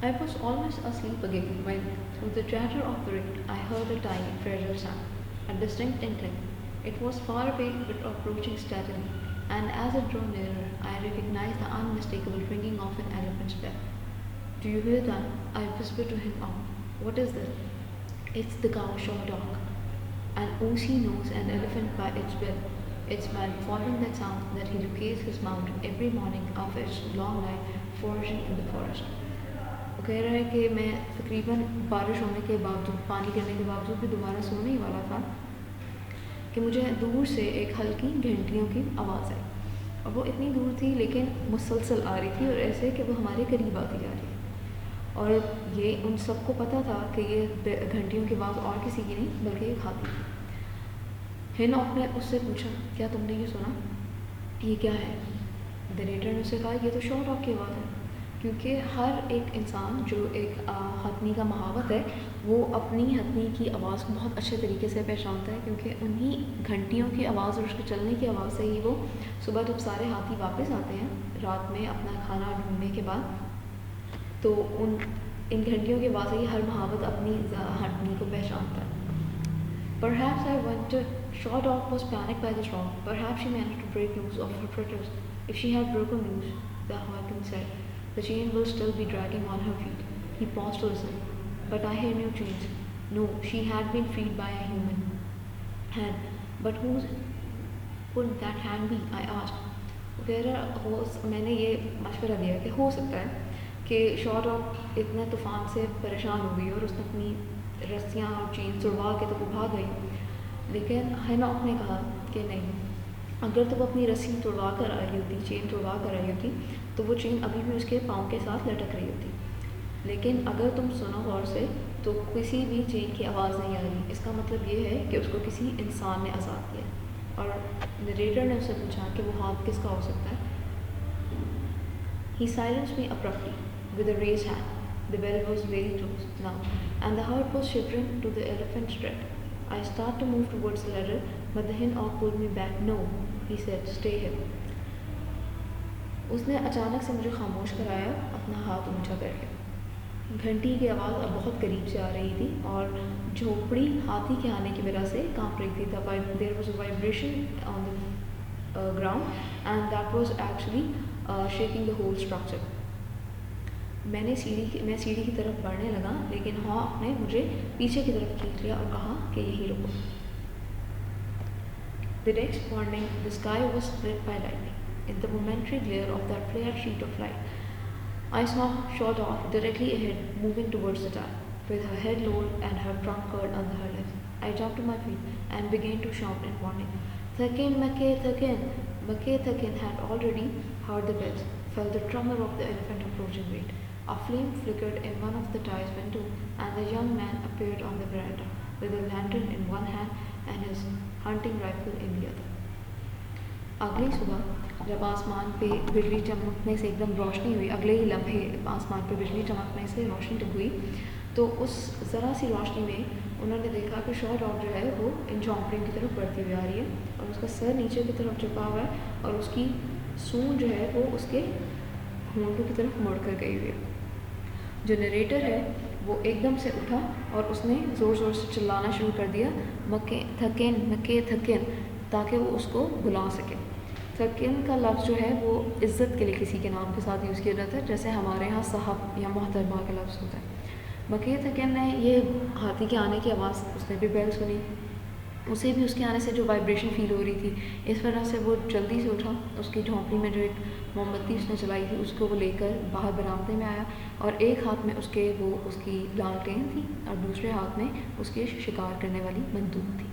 I was almost asleep again when, through the chatter of the rain, I heard a tiny, fragile sound, a distinct tinkling. It was far away but approaching steadily, and as it drew nearer, I recognized the unmistakable ringing of an elephant's bell. Do you hear that? I whispered to him out. What is that? It's the cow Shaw dog. An OC knows an elephant by its bill. It's by following that sound that he locates his mount every morning after its long night foraging in the forest. वो कह रहा है कि मैं तकरीबन बारिश होने के बावजूद पानी गिरने के बावजूद भी दोबारा सोने ही वाला था कि मुझे दूर से एक हल्की घंटियों की आवाज़ आई और वो इतनी दूर थी लेकिन मुसलसल आ रही थी और ऐसे कि वो हमारे करीब आती जा रही थी और ये उन सबको पता था कि ये घंटियों की आवाज़ और किसी की नहीं बल्कि एक हाथी थी। हिनॉक ने उससे पूछा, क्या तुमने ये सुना? ये क्या है? नरेटर ने उससे कहा, ये तो शॉ डॉग की आवाज़ है। क्योंकि हर एक इंसान जो एक हथनी का महावत है वो अपनी हथनी की आवाज़ को बहुत अच्छे तरीके से पहचानता है, क्योंकि उन्हीं घंटियों की आवाज़ और उसके चलने की आवाज़ से ही वो सुबह जब सारे हाथी वापस आते हैं रात में अपना खाना ढूंढने के बाद, तो इन घंटियों की आवाज़ से ही हर महावत अपनी हथनी को पहचानता है। Perhaps I wondered, Shaw dog was panicked by the storm. Perhaps she managed to break loose of her critters. If she had broken loose, the harpoon said, the chain will still be dragging on her feet. He paused to listen. But I hear no chains. No, she had been freed by a human hand. But whose would that hand be? I asked. मैंने ये मशवरा दिया कि हो सकता है कि Shaw dog इतने तूफान से परेशान हो गई और उसने अपनी रस्सियाँ और चेन छुड़वा के तो वो भाग गई। लेकिन हिनॉक ने कहा कि नहीं, अगर तो वो अपनी रस्सी तोड़वा कर आई होती, चेन तोड़वा कर आई होती, तो वो चेन अभी भी उसके पाँव के साथ लटक रही होती। लेकिन अगर तुम सुनो गौर से तो किसी भी चेन की आवाज़ नहीं आ रही। इसका मतलब ये है कि उसको किसी इंसान ने आज़ाद किया। और नरेटर ने उससे पूछा कि वो हाथ किसका हो सकता है। He silenced me abruptly with a raised hand. The bell was very close now, and the heart was shivering to the elephant's tread. I started to move towards the ladder, but the Hinog pulled me back. No, he said, stay here. उसने अचानक से मुझे खामोश कराया, अपना हाथ ऊंचा करके। घंटी की आवाज़ अब बहुत करीब से आ रही थी और झोपड़ी हाथी के आने की वजह से कांप रही थी। There was a vibration on the ground, and that was actually shaking the whole structure. मैं सीढ़ी की तरफ बढ़ने लगा, लेकिन हॉक ने मुझे पीछे की तरफ खींच लिया और कहा कि यहीं रुको। The next morning, the sky was split by lightning. In the momentary glare of that flared sheet of light, I saw Shaw dog directly ahead, moving towards the tower, with her head lowered and her trunk curled under her legs. I jumped to my feet and began to shout in warning. Thakin, Mackay, Thakin! Mackay Thakin had already heard the bells, felt the tremor of the elephant approaching weight. A flame flickered in one of the tie's windows, and the young man appeared on the veranda, with a lantern in one hand and his hunting rifle in the other. अगली सुबह जब आसमान पे बिजली चमकने से एकदम रोशनी हुई, अगले ही लम्हे आसमान पे बिजली चमकने से रोशनी हुई, तो उस ज़रा सी रोशनी में उन्होंने देखा कि शॉ डॉग जो है वो इन झोंपड़ियों की तरफ बढ़ती हुई आ रही है और उसका सर नीचे की तरफ झुका हुआ है और उसकी सूंड जो है वो उसके होंठों की तरफ मुड़ कर गई हुई है। जो नरेटर है वो एकदम से उठा और उसने ज़ोर ज़ोर से चिल्लाना शुरू कर दिया, मके थकेन, ताकि वो उसको बुला सके। थकेन का लफ्ज़ जो है वो इज़्ज़त के लिए किसी के नाम के साथ यूज़ किया जाता है, जैसे हमारे यहाँ साहब या मोहतरमा का लफ्ज़ होता है। मके थकेन ने ये हाथी के आने की आवाज़, उसने भी बेल सुनी, उसे भी उसके आने से जो वाइब्रेशन फील हो रही थी, इस वजह से वो जल्दी से उठा, उसकी झोंपड़ी में जो एक मोमबत्ती उसने जलाई थी उसको वो लेकर बाहर बरामदे में आया और एक हाथ में उसकी लालटेन थी और दूसरे हाथ में उसके शिकार करने वाली बंदूक थी।